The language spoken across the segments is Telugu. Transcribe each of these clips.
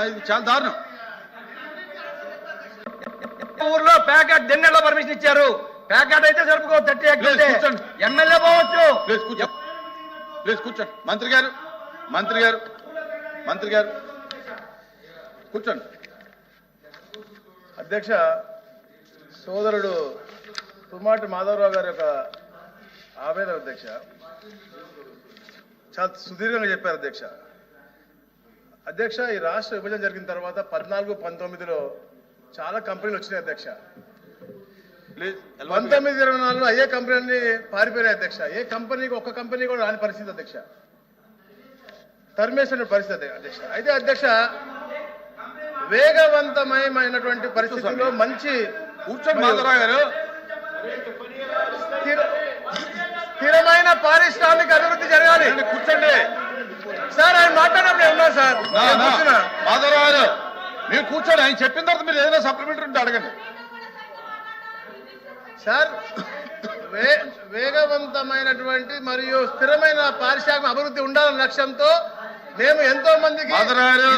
ఇది చాలా దారుణం. ఊర్లో ప్యాకెట్ దిన్నెల్లో పర్మిషన్ ఇచ్చారు. ప్యాకెట్ అయితే సరుపుకో 30 కూర్చోండి. ఎమ్మెల్యే పోవచ్చు. ప్లీజ్ కూర్చోండి. మంత్రి గారు కూర్చోండి. అధ్యక్ష, సోదరుడు తుమ్మాటి మాధవరావు గారి యొక్క ఆవేదన అధ్యక్ష చాలా సుదీర్ఘంగా చెప్పారు అధ్యక్ష. ఈ రాష్ట్ర విభజన జరిగిన తర్వాత 14-19లో చాలా కంపెనీలు వచ్చినాయి అధ్యక్ష. 19-24లో అయ్యే కంపెనీలన్నీ పారిపోయినాయి అధ్యక్ష. ఏ కంపెనీకి ఒక్క కంపెనీ కూడా రాని పరిస్థితి అధ్యక్ష. తరిమేసిన పరిస్థితి అధ్యక్ష. అయితే అధ్యక్ష, వేగవంతమైనటువంటి పరిస్థితుల్లో మంచి కూర్చొని మాధవరావు గారు స్థిరమైన పారిశ్రామిక అభివృద్ధి జరగాలి. కూర్చోండి సార్. ఆయన మాట్లాడినప్పుడు ఉన్నా సార్. మాధవరావు గారు మీరు కూర్చోండి. ఆయన చెప్పిన తర్వాత మీరు ఏదైనా సప్లిమెంటరీ ఉంటే అడగండి సార్. వేగవంతమైనటువంటి మరియు స్థిరమైన పారిశ్రామిక అభివృద్ధి ఉండాలన్న లక్ష్యంతో మేము ఎంతో మందికి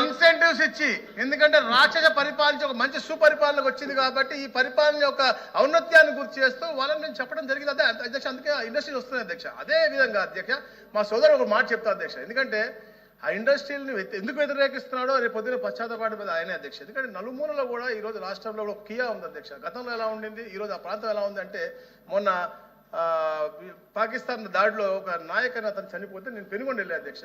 ఇన్సెంటివ్స్ ఇచ్చి, ఎందుకంటే రాక్షస పరిపాలన ఒక మంచి సుపరిపాలనకు వచ్చింది కాబట్టి ఈ పరిపాలన యొక్క ఔన్నత్యాన్ని గుర్తు చేస్తూ వాళ్ళని నేను చెప్పడం జరిగింది అధ్యక్ష. అందుకే ఇండస్ట్రీస్ వస్తున్నాయి అధ్యక్ష. అదే విధంగా అధ్యక్ష, మా సోదరు ఒక మాట చెప్తా అధ్యక్ష. ఎందుకంటే ఆ ఇండస్ట్రీని ఎందుకు వ్యతిరేకిస్తున్నాడో రేపు పొద్దున పశ్చాత్తపాటు ఆయనే అధ్యక్ష. ఎందుకంటే నలుమూలలో కూడా ఈ రోజు రాష్ట్రంలో ఒక కియా ఉంది అధ్యక్ష. గతంలో ఎలా ఉండింది, ఈ రోజు ఆ ప్రాంతం ఎలా ఉంది అంటే, మొన్న పాకిస్తాన్ దాడిలో ఒక నాయకుని అతను చనిపోతే నేను పెనుగొండ వెళ్ళే అధ్యక్ష.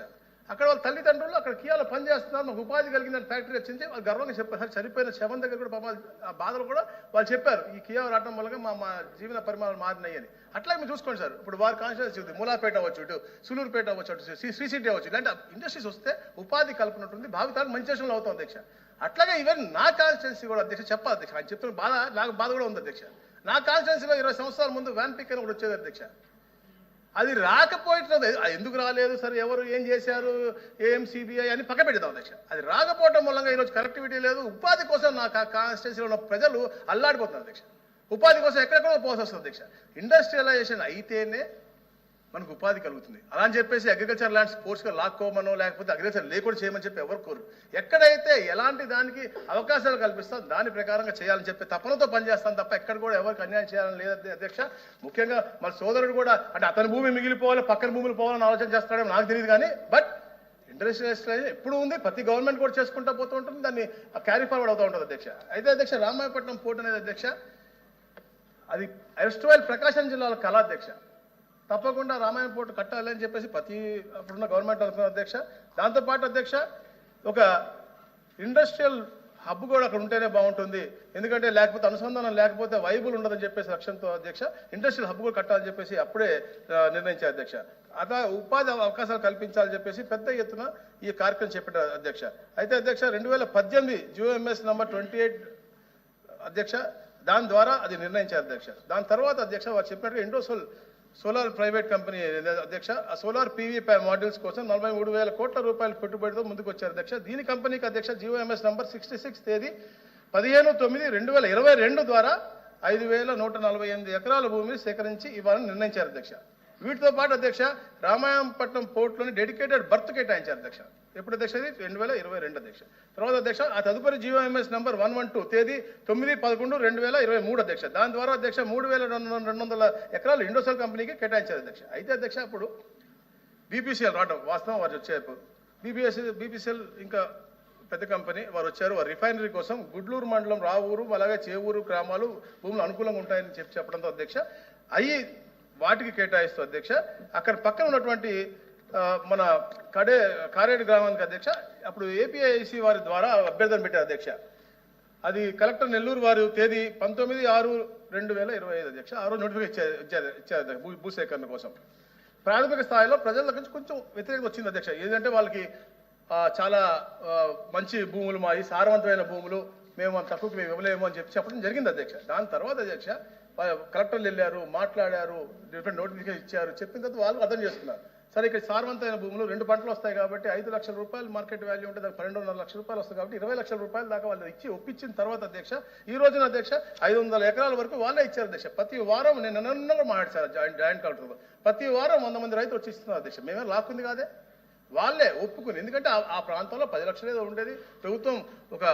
అక్కడ వాళ్ళ తల్లిదండ్రులు అక్కడ కియాలో పనిచేస్తున్నారు, మాకు ఉపాధి కలిగిందని ఫ్యాక్టరీ వచ్చింది. వాళ్ళు గర్వంగా చెప్పారు. చనిపోయిన శవం దగ్గర కూడా పాప ఆ బాధలు కూడా వాళ్ళు చెప్పారు, ఈ కియా రావడం వల్ల మా జీవన పరిమాణాలు మారినాయి అని. అట్లా మీరు చూసుకోండి సార్. ఇప్పుడు వారి కాన్స్టిట్యూన్సీ ఉంది, మూలాపేట అవ్వచ్చు, ఇటు సులూరుపేట అవ్వచ్చు, అటు శ్రీసిటీ అవ్వచ్చు. ఇలాంటి ఇండస్ట్రీస్ వస్తే ఉపాధి కల్పనట్టుంది, భావితానికి మంచి దేశంలో అవుతాం అధ్యక్ష. అట్లాగే ఈవెన్ నా కాన్స్టిట్యూన్సీ కూడా అధ్యక్ష చెప్పాలి అధ్యక్ష. ఆయన చెప్తున్న బాధ నాకు బాధ కూడా ఉంది అధ్యక్ష. నా కాన్స్టిట్యూన్సీలో 20 సంవత్సరాల ముందు వ్యాన్ పిక్ అని కూడా వచ్చేది అధ్యక్ష. అది రాకపోయినది ఎందుకు రాలేదు సరే, ఎవరు ఏం చేశారు, ఏఎంసీబీఐ అని పక్క పెడతాం అధ్యక్ష. అది రాకపోవడం మూలంగా ఈరోజు కనెక్టివిటీ లేదు. ఉపాధి కోసం నా కాన్స్టిట్యూన్సీలో ఉన్న ప్రజలు అల్లాడిపోతున్నారు అధ్యక్ష. ఉపాధి కోసం ఎక్కడెక్కడో పోవాల్సి వస్తుంది అధ్యక్ష. ఇండస్ట్రియలైజేషన్ అయితేనే మనకు ఉపాధి కలుగుతుంది. అలా అని చెప్పేసి అగ్రికల్చర్ ల్యాండ్స్ ఫోర్స్గా లాక్కోమనో లేకపోతే అగ్రికల్చర్ లేకుండా చేయమని చెప్పి ఎవరు కోరు. ఎక్కడైతే ఎలాంటి దానికి అవకాశాలు కల్పిస్తాం దాని ప్రకారంగా చేయాలని చెప్పి తపనతో పనిచేస్తాను తప్ప ఎక్కడ కూడా ఎవరికి అన్యాయం చేయాలని లేదు అధ్యక్ష. ముఖ్యంగా మన సోదరుడు కూడా అంటే అతని భూమి మిగిలిపోవాలి, పక్కన భూములు పోవాలని ఆలోచన చేస్తాడేమో నాకు తెలియదు కానీ, బట్ ఇండస్ట్రియలైజేషన్ ఎప్పుడు ఉంది, ప్రతి గవర్నమెంట్ కూడా చేసుకుంటూ పోతూ ఉంటుంది, దాన్ని క్యారీ ఫార్వర్డ్ అవుతూ ఉంటుంది అధ్యక్ష. అయితే అధ్యక్ష, రామాయపట్నం పోర్ట్ అనేది అధ్యక్ష అది ఎస్ట్రోయల్ ప్రకాశం జిల్లాలో కళ అధ్యక్ష. తప్పకుండా రామాయణ పోర్టు కట్టాలి అని చెప్పేసి ప్రతి అప్పుడున్న గవర్నమెంట్ అనుకున్న అధ్యక్ష. దాంతోపాటు అధ్యక్ష ఒక ఇండస్ట్రియల్ హబ్ కూడా అక్కడ ఉంటేనే బాగుంటుంది, ఎందుకంటే లేకపోతే అనుసంధానం లేకపోతే వైబుల్ ఉండదని చెప్పేసి లక్ష్యంతో అధ్యక్ష ఇండస్ట్రియల్ హబ్ కూడా కట్టాలని చెప్పేసి అప్పుడే నిర్ణయించారు అధ్యక్ష. అలా ఉపాధి అవకాశాలు కల్పించాలని చెప్పేసి పెద్ద ఎత్తున ఈ కార్యక్రమం చెప్పారు అధ్యక్ష. అయితే అధ్యక్ష 2018 GOMS నంబర్ 28 అధ్యక్ష దాని ద్వారా అది నిర్ణయించారు అధ్యక్ష. దాని తర్వాత అధ్యక్ష వారు చెప్పినట్టుగా ఇండోసోల్ సోలార్ ప్రైవేట్ కంపెనీ అధ్యక్ష ఆ సోలార్ పీవీ మాడ్యూల్స్ కోసం 43,000 కోట్ల రూపాయల పెట్టుబడితో ముందుకు వచ్చారు అధ్యక్ష. దీని కంపెనీకి అధ్యక్ష GOMS నంబర్ 66 తేదీ 15/9/2022 ద్వారా 5,148 ఎకరాల భూమిని సేకరించి ఇవ్వాలని నిర్ణయించారు అధ్యక్ష. వీటితో పాటు అధ్యక్ష రామాయంపట్నం పోర్టులోని డెడికేటెడ్ బర్త్ కేటాయించారు అధ్యక్ష. ఎప్పుడు అధ్యక్ష? 2022 అధ్యక్ష. తర్వాత అధ్యక్ష ఆ తదుపరి GOMS నంబర్ 112 తేదీ 9/11/2023 అధ్యక్ష. దాని ద్వారా అధ్యక్ష 3,200 ఎకరాలు ఇండోసోల్ కంపెనీకి కేటాయించారు అధ్యక్ష. అయితే అధ్యక్ష అప్పుడు BPCL రావడం వాస్తవం, వారు వచ్చారు. BPCL ఇంకా పెద్ద కంపెనీ వారు వచ్చారు. వారు రిఫైనరీ కోసం గుడ్లూరు మండలం రావూరు అలాగే చేవూరు గ్రామాలు భూములు అనుకూలంగా ఉంటాయని చెప్పడంతో అధ్యక్ష అయ్యి వాటికి కేటాయిస్తూ అధ్యక్ష అక్కడ పక్కన ఉన్నటువంటి మన కారేడు గ్రామానికి అధ్యక్ష అప్పుడు APIC వారి ద్వారా అభ్యర్థన పెట్టారు అధ్యక్ష. అది కలెక్టర్ నెల్లూరు వారు తేదీ 19/6/2025 అధ్యక్ష. ఆ రోజు నోటిఫికేషన్ ఇచ్చారు భూసేకరణ కోసం. ప్రాథమిక స్థాయిలో ప్రజల నుంచి కొంచెం వ్యతిరేకత వచ్చింది అధ్యక్ష. ఏంటంటే వాళ్ళకి చాలా మంచి భూములు మాయి సారవంతమైన భూములు మేము తక్కువకి మేము ఇవ్వలేము అని చెప్పడం జరిగింది అధ్యక్ష. దాని తర్వాత అధ్యక్ష కలెక్టర్లు వెళ్ళారు, మాట్లాడారు, డిఫరెంట్ నోటిఫికేషన్ ఇచ్చారు. చెప్పిన తర్వాత వాళ్ళు అర్థం చేస్తున్నారు సరే ఇక్కడ సారవంతమైన భూములు 2 పంటలు వస్తాయి కాబట్టి 5 లక్షల రూపాయలు మార్కెట్ వాల్యూ ఉంటే దానికి 12.5 లక్షల రూపాయలు వస్తాయి కాబట్టి 20 లక్షల రూపాయల దాకా వాళ్ళు ఇచ్చి ఒప్పించిన తర్వాత అధ్యక్ష ఈ రోజున అధ్యక్ష 500 ఎకరాల వరకు వాళ్ళే ఇచ్చారు అధ్యక్ష. ప్రతి వారం నేను నన్ను మాట్లాడారు జాయింట్ కలెక్టర్లో ప్రతి వారం 100 మంది రైతులు వచ్చి ఇస్తున్నారు అధ్యక్ష. మేమే లాక్కుంది కాదే, వాళ్ళే ఒప్పుకుని, ఎందుకంటే ఆ ప్రాంతంలో 10 లక్షలు ఏదో ఉండేది. ప్రభుత్వం ఒక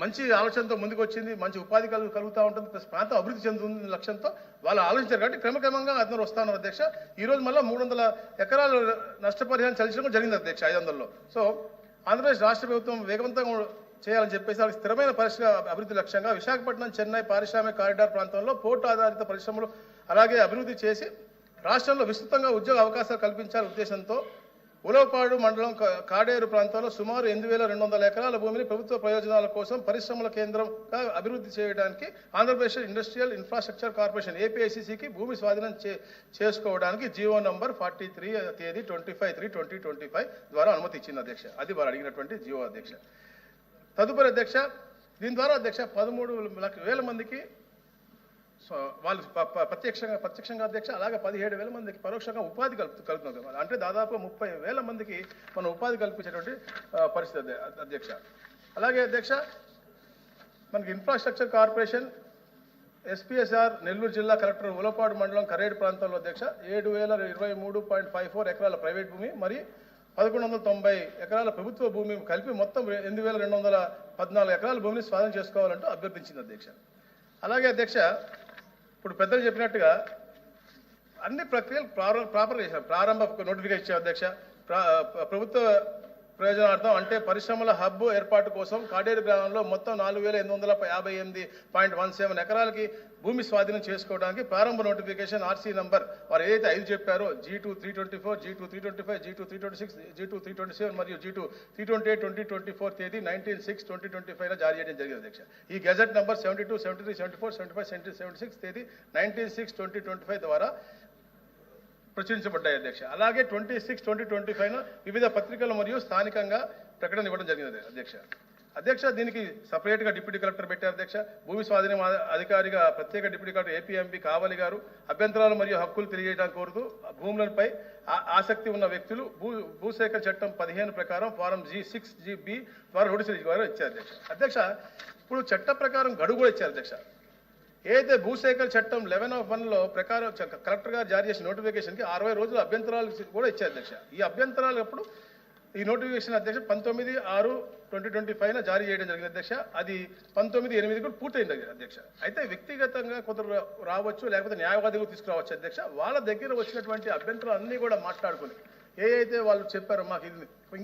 మంచి ఆలోచనతో ముందుకు వచ్చింది, మంచి ఉపాధి కలుగుతూ ఉంటుంది, ప్లస్ ప్రాంతం అభివృద్ధి చెందుతుంది లక్ష్యంతో వాళ్ళు ఆలోచించారు. కాబట్టి క్రమక్రమంగా అందరూ వస్తున్నారు అధ్యక్ష. ఈ రోజు మళ్ళీ 300 ఎకరాలు నష్టపరిహారం చెల్లించడం జరిగింది అధ్యక్ష 500లో. సో ఆంధ్రప్రదేశ్ రాష్ట్ర ప్రభుత్వం వేగవంతంగా చేయాలని చెప్పేసి వాళ్ళకి స్థిరమైన పరిశ్రమ అభివృద్ధి లక్ష్యంగా విశాఖపట్నం చెన్నై పారిశ్రామిక కారిడార్ ప్రాంతంలో పోర్టు ఆధారిత పరిశ్రమలు అలాగే అభివృద్ధి చేసి రాష్ట్రంలో విస్తృతంగా ఉద్యోగ అవకాశాలు కల్పించాలనే ఉద్దేశంతో ఉలవపాడు మండలం కాడేరు ప్రాంతంలో సుమారు 8,200 ఎకరాల భూమిని ప్రభుత్వ ప్రయోజనాల కోసం పరిశ్రమల కేంద్రంగా అభివృద్ధి చేయడానికి ఆంధ్రప్రదేశ్ ఇండస్ట్రియల్ ఇన్ఫ్రాస్ట్రక్చర్ కార్పొరేషన్ ఏపీఐసిసికి భూమి స్వాధీనం చేసుకోవడానికి జీవో నంబర్ 43 తేదీ 25/3/2025 ద్వారా అనుమతి ఇచ్చింది అధ్యక్ష. అది వారు అడిగినటువంటి జీవో అధ్యక్ష. తదుపరి అధ్యక్ష, దీని ద్వారా అధ్యక్ష 13,00,000 మందికి వాళ్ళు ప్రత్యక్షంగా అధ్యక్ష, అలాగే 17,000 మందికి పరోక్షంగా ఉపాధి కలుగుతున్నారు. అంటే దాదాపు 30,000 మందికి మనం ఉపాధి కల్పించేటువంటి పరిస్థితి అధ్యక్ష. అలాగే అధ్యక్ష, మనకి ఇన్ఫ్రాస్ట్రక్చర్ కార్పొరేషన్ ఎస్పీఎస్ఆర్ నెల్లూరు జిల్లా కలెక్టర్ ఉలపాడు మండలం కరేడు ప్రాంతంలో అధ్యక్ష 7,023.54 ఎకరాల ప్రైవేట్ భూమి మరియు 1,190 ఎకరాల ప్రభుత్వ భూమి కలిపి మొత్తం 8,214 ఎకరాల భూమిని స్వాధీనం చేసుకోవాలంటూ అభ్యర్థించింది అధ్యక్ష. అలాగే అధ్యక్ష, ఇప్పుడు పెద్దలు చెప్పినట్టుగా అన్ని ప్రక్రియలు ప్రాపర్గా చేశారు. ప్రారంభ నోటిఫికేషన్ ఇచ్చారు అధ్యక్ష. ప్రభుత్వ ప్రయోజనార్థం అంటే పరిశ్రమల హబ్ ఏర్పాటు కోసం కాడేరు గ్రామంలో మొత్తం 4,858.17 ఎకరాలకి భూమి స్వాధీనం చేసుకోవడానికి ప్రారంభ నోటిఫికేషన్ ఆర్సీ నంబర్ వారు ఏదైతే 5 చెప్పారో G2 324, G2 325, G2 326, G2 327 మరియు G2 328/2024 తేదీ 19/6/2025 జారీ చేయడం జరిగింది అధ్యక్ష. ఈ గెజెట్ నంబర్ 72, 73, 74, 75, 76 తేదీ 19/6/2025 ద్వారా ప్రచురించబడ్డాయి అధ్యక్ష. అలాగే 26/2025 వివిధ పత్రికలు మరియు స్థానికంగా ప్రకటన ఇవ్వడం జరిగింది అధ్యక్ష. దీనికి సపరేట్గా డిప్యూటీ కలెక్టర్ పెట్టారు అధ్యక్ష. భూమి స్వాధీనం అధికారిగా ప్రత్యేక డిప్యూటీ కలెక్టర్ ఏపీఎంపీ కావలి గారు అభ్యంతరాలు మరియు హక్కులు తెలియజేయడానికి కోరుతూ భూములపై ఆసక్తి ఉన్న వ్యక్తులు భూసేకరణ చట్టం 15 ప్రకారం ఫారం G6GB ద్వారా నోటీసులు ఇచ్చారు అధ్యక్ష. ఇప్పుడు చట్ట ప్రకారం గడువు కూడా ఇచ్చారు అధ్యక్ష. ఏదైతే భూసేకరణ చట్టం 11(1)లో ప్రకారం కలెక్టర్ గారు జారీ చేసిన నోటిఫికేషన్కి 60 రోజుల అభ్యంతరాలు కూడా ఇచ్చారు అధ్యక్ష. ఈ అభ్యంతరాలు అప్పుడు ఈ నోటిఫికేషన్ అధ్యక్ష 19/6/2025 జారీ చేయడం జరిగింది అధ్యక్ష. అది 19/8 కూడా పూర్తయింది అధ్యక్ష. అయితే వ్యక్తిగతంగా కొందరు రావచ్చు, లేకపోతే న్యాయవాదులు తీసుకురావచ్చు అధ్యక్ష. వాళ్ళ దగ్గర వచ్చినటువంటి అభ్యంతరాలు అన్నీ కూడా మాట్లాడుకుని ఏ అయితే వాళ్ళు చెప్పారో మాకు ఇది